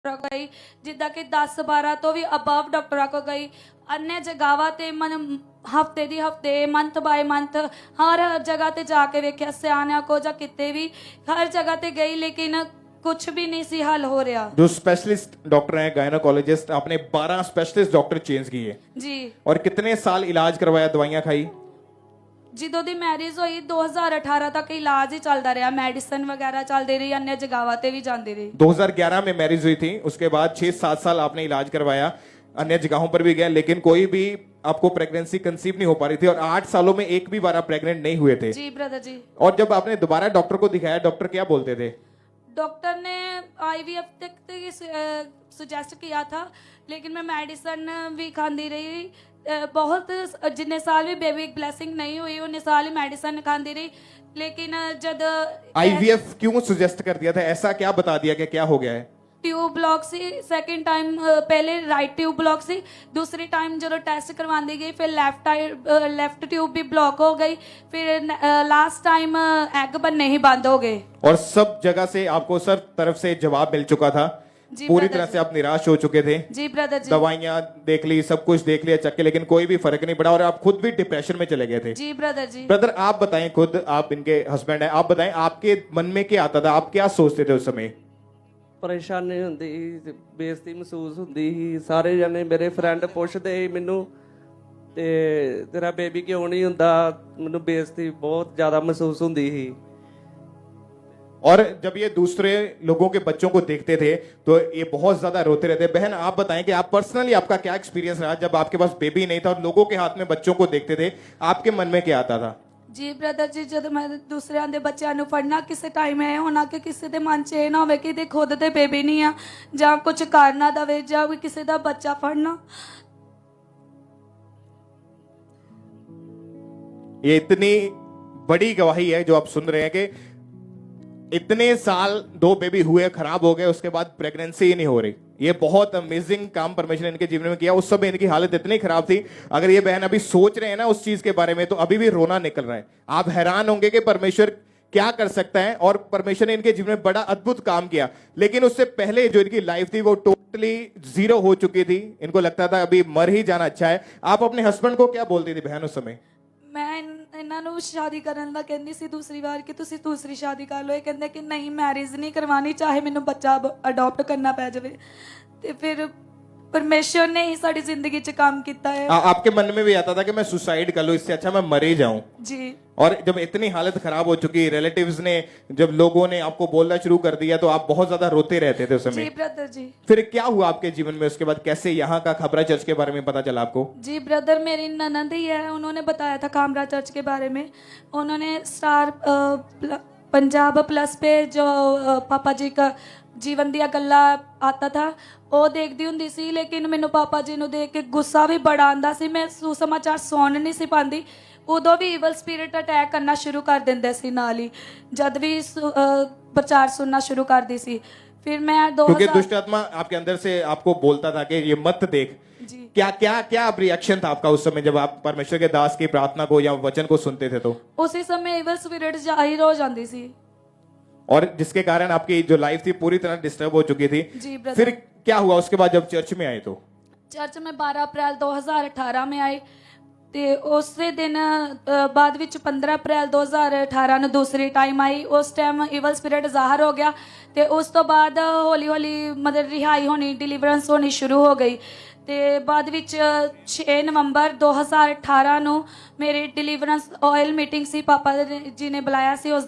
ਗਈ, ਜਿੱਦਾਂ ਕਿ 10-12 ਤੋਂ ਵੀ ਅਬਵ ਡਾਕਟਰਾਂ ਕੋਲ ਗਈ। अन्य जगहों ते मन हफ्ते दी हफ्ते मंथ बाय मंथ हर जगह ते जाके वेख्या, सियाणियां को जां किते भी हर जगह ते गई, लेकिन कुछ भी नहीं सी हल हो रहा। जो स्पेशलिस्ट डॉक्टर हैं गायनोकोलॉजिस्ट, आपने 12 स्पेशलिस्ट डॉक्टर चेंज किए जी। और कितने साल इलाज करवाया, दवाइयां खाई? ਜਦੋਂ ਦੀ ਮੈਰਿਜ ਹੋਈ 2018 तक इलाज ही चलता रहा, मेडिसिन वगैरह चलती रही, अन्य जगहों ते भी जाती रही। 2011 में मैरिज हुई थी, उसके बाद 6-7 साल आपने इलाज करवाया, अन्य जगहों पर भी गया, लेकिन कोई भी आपको प्रेगनेंसी कंसीव नहीं हो पा रही थी और 8 सालों में एक भी बार आप प्रेग्नेंट नहीं हुए थे। जी ब्रदर जी। और जब आपने दोबारा डॉक्टर को दिखाया, डॉक्टर क्या बोलते थे? डॉक्टर ने IVF तक सुजेस्ट किया था, लेकिन मैं मेडिसिन भी खाती रही। बहुत जितने साल भी बेबी ब्लेसिंग नहीं हुई उन्ने साल ही मेडिसिन खाती रही, लेकिन जब IVF क्यों सुजेस्ट कर दिया था? ऐसा क्या बता दिया कि क्या हो गया है? Tube block C, second time पहले राइट ट्यूब ब्लॉक सी, दूसरी टाइम जो टेस्ट करवाती गई फिर लेफ्ट ट्यूब भी ब्लॉक हो गई, फिर लास्ट टाइम एग बनने ही बंद हो गए। और सब जगह से आपको सर तरफ से जवाब मिल चुका था, पूरी तरह से आप निराश हो चुके थे। जी ब्रदर जी। दवाइयां देख ली, सब कुछ देख लिया चक्के, लेकिन कोई भी फर्क नहीं पड़ा और आप खुद भी डिप्रेशन में चले गए थे। जी ब्रदर जी। ब्रदर आप बताएं, खुद आप इनके हस्बैंड हैं, आप बताएं आपके मन में क्या आता था, आप क्या सोचते थे उस समय? परेशानी हुंदी, बेइज्जती महसूस हुंदी ही। सारे जने मेरे फ्रेंड पुछदे ही मैनू ते तेरा बेबी क्यों नहीं हुंदा, मैनू बेइज्जती बहुत ज्यादा महसूस हुंदी ही। और जब ये दूसरे लोगों के बच्चों को देखते थे तो ये बहुत ज्यादा रोते रहते। बहन आप बताएं कि आप पर्सनली आपका क्या एक्सपीरियंस रहा जब आपके पास बेबी नहीं था और लोगों के हाथ में बच्चों को देखते थे, आपके मन में क्या आता था? जी ब्रदर जी, जब मैं दूसरिਆਂ ਦੇ ਬੱਚਿਆਂ ਨੂੰ ਫੜਨਾ, ਕਿਸੇ ਟਾਈਮ ਇਹ ਹੋਣਾ ਕਿ ਕਿਸੇ ਦੇ ਮਨ 'ਚ ਇਹ ਨਾ ਹੋਵੇ ਕਿ ਤੇ ਖੁਦ ਤੇ ਬੇਬੀ ਨਹੀਂ ਆ ਜਾਂ ਕੁਝ ਕਰ ਨਾ ਦਵੇ ਜਾਂ ਵੀ ਕਿਸੇ ਦਾ ਬੱਚਾ ਫੜਨਾ। ये इतनी बड़ी गवाही है जो आप सुन रहे हैं कि इतने साल 2 बेबी हुए, खराब हो गए, उसके बाद प्रेगनेंसी ही नहीं हो रही। ये बहुत अमेजिंग काम परमेश्वर ने इनके जीवन में किया। उस समय इनकी हालत इतनी खराब थी, अगर ये बहन अभी सोच रहे हैं ना उस चीज के बारे में तो अभी भी रोना निकल रहा है। आप हैरान होंगे कि परमेश्वर क्या कर सकता है और परमेश्वर ने इनके जीवन में बड़ा अद्भुत काम किया। लेकिन उससे पहले जो इनकी लाइफ थी वो टोटली जीरो हो चुकी थी, इनको लगता था अभी मर ही जाना अच्छा है। आप अपने हस्बैंड को क्या बोलती थी बहन उस समय? ਮੈਂ ਇਹਨਾਂ ਨੂੰ ਸ਼ਾਦੀ ਕਰਨ ਦਾ ਕਹਿੰਦੀ ਸੀ ਦੂਸਰੀ ਵਾਰ ਕਿ ਤੁਸੀਂ ਦੂਸਰੀ ਸ਼ਾਦੀ ਕਰ ਲਓ। ਇਹ ਕਹਿੰਦੇ ਕਿ ਨਹੀਂ ਮੈਰਿਜ ਨਹੀਂ ਕਰਵਾਉਣੀ, ਚਾਹੇ ਮੈਨੂੰ ਬੱਚਾ ਅਡਾਪਟ ਕਰਨਾ ਪੈ ਜਾਵੇ। ਤੇ ਫਿਰ परमेश्वर ने ही साड़ी जिंदगी च काम किया है। आपके मन में भी आता था कि मैं सुसाइड कर लूं, इससे अच्छा मैं मर ही जाऊं। जी। और जब इतनी हालत खराब हो चुकी, रिलेटिव्स ने जब लोगों ने आपको बोलना शुरू कर दिया तो आप बहुत ज्यादा रोते रहते थे उस समय। जी ब्रदर जी। फिर क्या हुआ आपके जीवन में उसके बाद? कैसे यहाँ का खाबरा चर्च के बारे में पता चला आपको? जी ब्रदर, मेरी ननद ही है, उन्होंने बताया था खाबरा चर्च के बारे में। उन्होंने स्टार पंजाब प्लस पे जो पापा जी का जीवन दिया गल्ला आता था ਉਹ ਦੇਖਦੀ ਹੁੰਦੀ ਸੀ, ਲੇਕਿਨ ਮੈਨੂੰ ਪਾਪਾ ਜੀ ਨੂੰ ਦੇਖ ਕੇ ਗੁੱਸਾ ਵੀ ਬੜਾ ਆਂਦਾ ਸੀ। ਮੈਂ ਸੁਸਮਾਚਾਰ ਸੁਣ ਨਹੀਂ ਸੀ ਪਾਉਂਦੀ। ਉਦੋਂ ਵੀ ਈਵਲ ਸਪਿਰਿਟ ਅਟੈਕ ਕਰਨਾ ਸ਼ੁਰੂ ਕਰ ਦਿੰਦੇ ਸੀ ਨਾਲ ਹੀ, ਜਦ ਵੀ ਪ੍ਰਚਾਰ ਸੁਣਨਾ ਸ਼ੁਰੂ ਕਰਦੀ ਸੀ। फिर मैं क्योंकि दुष्ट आत्मा आपके अंदर से आपको बोलता था कि ये मत देख। जी। क्या क्या क्या रिएक्शन था आपका उस समय जब आप परमेश्वर के दास की प्रार्थना को या वचन को सुनते थे? तो उसी समय ईवल स्पिरिट जाहिर हो जाती सी और जिसके कारण आपकी जो लाइफ थी पूरी तरह डिस्टर्ब हो चुकी थी। जी ब्रदर। फिर क्या हुआ उसके बाद जब चर्च में आए? तो चर्च में 12 अप्रैल 2018 में आए ਤੇ ਉਸੇ ਦਿਨ ਬਾਅਦ ਵਿੱਚ 15 ਅਪ੍ਰੈਲ 2018 ਨੂੰ ਦੂਸਰੀ ਟਾਈਮ ਆਈ। ਉਸ ਟਾਈਮ ਈਵਲ ਸਪਿਰਿਟ ਜ਼ਾਹਰ ਹੋ ਗਿਆ ਤੇ ਉਸ ਤੋਂ ਬਾਅਦ ਹੌਲੀ ਹੌਲੀ ਮਤਲਬ ਰਿਹਾਈ ਹੋਣੀ, ਡਿਲੀਵਰੈਂਸ ਹੋਣੀ ਸ਼ੁਰੂ ਹੋ ਗਈ। ਤੇ ਬਾਅਦ ਵਿੱਚ 6 ਨਵੰਬਰ 2018 ਨੂੰ ਮੇਰੀ ਡਿਲੀਵਰੈਂਸ ਆਇਲ ਮੀਟਿੰਗ ਸੀ, ਪਾਪਾ ਜੀ ਨੇ ਬੁਲਾਇਆ ਸੀ ਉਸ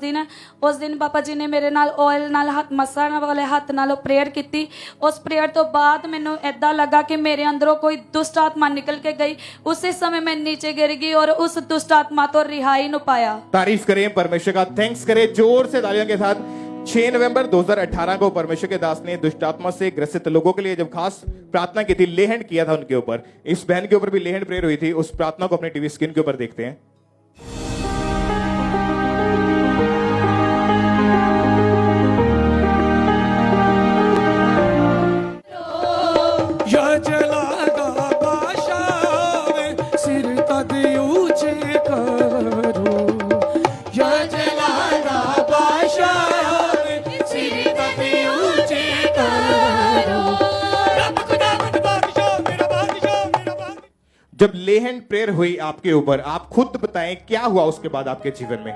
ਦਿਨ ਪਾਪਾ ਜੀ ਨੇ ਮੇਰੇ ਨਾਲ ਆਇਲ ਨਾਲ ਹੱਥ ਮਸਣ ਵਾਲੇ ਹੱਥ ਨਾਲ ਪ੍ਰੇਅਰ ਕੀਤੀ। ਉਸ ਪ੍ਰੇਅਰ ਤੋਂ ਬਾਅਦ ਮੈਨੂੰ ਇੱਦਾਂ ਲੱਗਾ ਕਿ ਮੇਰੇ ਅੰਦਰੋਂ ਕੋਈ ਦੁਸ਼ਟ ਆਤਮਾ ਨਿਕਲ ਕੇ गई। उसी समय मैं नीचे गिर गई और उस दुष्ट आत्मा तो रिहाई न पाया। तारीफ करें परमेश्वर का, थैंक्स करें जोर से तालियों के साथ। 6 नवंबर 2018 को परमेश्वर के दास ने दुष्ट आत्मा से ग्रसित लोगों के लिए जब खास प्रार्थना की थी, लेहैंड किया था उनके ऊपर। इस बहन के ऊपर भी लेहैंड प्रेयर हुई थी। उस प्रार्थना को अपने टीवी स्क्रीन के ऊपर देखते हैं। सिर तद ऊंचे करो जब ले हैंड प्रेयर हुई आपके ऊपर, आप खुद बताएं क्या हुआ उसके बाद आपके जीवन में?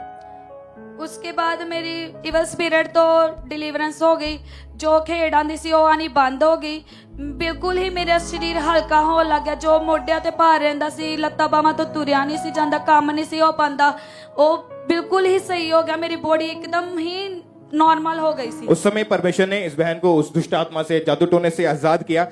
उसके बाद मेरी इवल स्पिरिट तो डिलीवरेंस हो गई, जो खेड आंदी सी ਉਹ ਆਣੀ ਬੰਦ ਹੋ ਗਈ, ਬਿਲਕੁਲ ਹੀ ਮੇਰਾ ਸਰੀਰ ਹਲਕਾ ਹੋਣ ਲੱਗ ਗਿਆ। ਜੋ ਮੋਢਿਆਂ ਤੇ ਭਾਰ ਰਹਿੰਦਾ ਸੀ, ਲੱਤਾਂ ਬਾਹਾਂ ਤੋਂ ਤੁਰਿਆ ਨਹੀਂ ਸੀ ਜਾਂਦਾ, ਕੰਮ ਨਹੀਂ ਸੀ ਹੋ ਪਾਉਂਦਾ, ਉਹ ਬਿਲकुल ही सही हो गया। मेरी बॉडी एकदम ही नॉर्मल हो गई सी। उस समय परमेश्वर ने इस बहन को उस दुष्ट आत्मा से, जादू टोने से आजाद किया।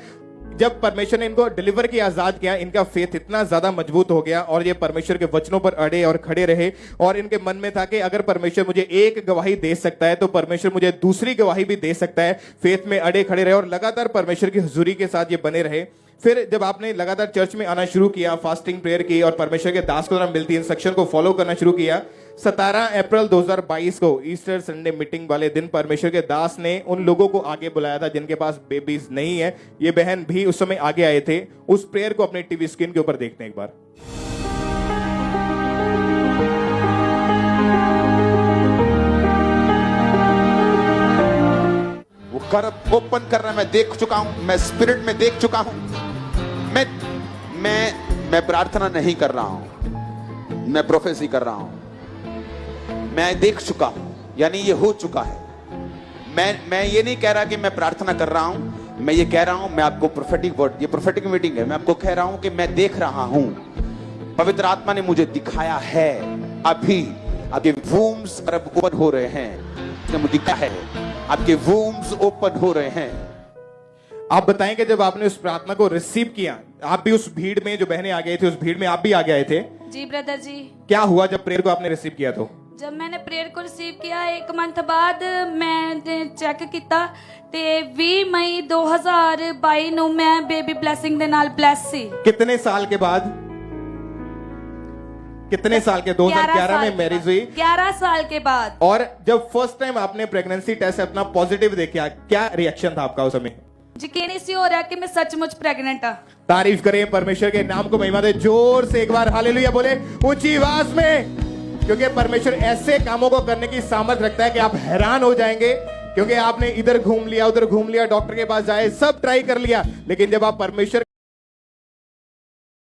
जब परमेश्वर ने इनको डिलीवर किया, आजाद किया, इनका फेथ इतना ज्यादा मजबूत हो गया और ये परमेश्वर के वचनों पर अड़े और खड़े रहे। और इनके मन में था कि अगर परमेश्वर मुझे एक गवाही दे सकता है तो परमेश्वर मुझे दूसरी गवाही भी दे सकता है। फेथ में अड़े खड़े रहे और लगातार परमेश्वर की हुजूरी के साथ ये बने रहे। फिर जब आपने लगातार चर्च में आना शुरू किया, फास्टिंग प्रेयर की और परमेश्वर के दास को मिलती इंस्ट्रक्शन को फॉलो करना शुरू किया, 17 अप्रैल 2022 को ईस्टर संडे मीटिंग वाले दिन परमेश्वर के दास ने उन लोगों को आगे बुलाया था जिनके पास बेबीज नहीं है। ये बहन भी उस समय आगे आए थे। उस प्रेयर को अपने टीवी स्क्रीन के ऊपर देखते हैं एक बार। वो कर्ब ओपन कर रहा है, मैं देख चुका हूं, मैं स्पिरिट में देख चुका हूं। मैं प्रार्थना नहीं कर रहा हूं, मैं प्रोफेसी कर रहा हूं। मैं देख चुका हूं, यानी ये हो चुका है। मैं ये नहीं कह रहा कि मैं प्रार्थना कर रहा हूं, मैं ये कह रहा हूं, मैं आपको प्रोफेटिक वर्ड, ये प्रोफेटिक मीटिंग है, मैं आपको कह रहा हूं कि मैं देख रहा हूं। पवित्र आत्मा ने मुझे दिखाया है। अभी आपके वूम्स ओपन हो रहे हैं, मुझे दिखा है आपके वूम्स ओपन हो रहे हैं। आप बताएं कि जब आपने उस प्रार्थना को रिसीव किया, आप भी उस भीड़ में, जो बहनें आ गए थे उस भीड़ में आप भी आगे आए थे। जी ब्रदर जी। क्या हुआ जब प्रेयर को आपने रिसीव किया? तो जब मैंने प्रेयर को रिसीव किया, 1 मंथ बाद मैं चेक किया ते 20 मई 2022 ਨੂੰ मैं बेबी ब्लैसिंग ਦੇ ਨਾਲ ब्लैस ਸੀ। कितने साल के बाद? कितने साल के? 2011 में मैरिज हुई। 11 साल के बाद। और जब फर्स्ट टाइम आपने प्रेगनेंसी टेस्ट अपना पॉजिटिव देखा, क्या रिएक्शन था आपका उस समय? यकीन नहीं सी हो रहा कि मैं सचमुच प्रेग्नेंट हाँ। तारीफ करें परमेश्वर के नाम को, महिमा दे, जोर से एक बार हालेलुया बोले ऊंची आवाज में, क्योंकि परमेश्वर ऐसे कामों को करने की सामर्थ रखता है कि आप हैरान हो जाएंगे। क्योंकि आपने इधर घूम लिया, उधर घूम लिया, डॉक्टर के पास जाए, सब ट्राई कर लिया, लेकिन जब आप परमेश्वर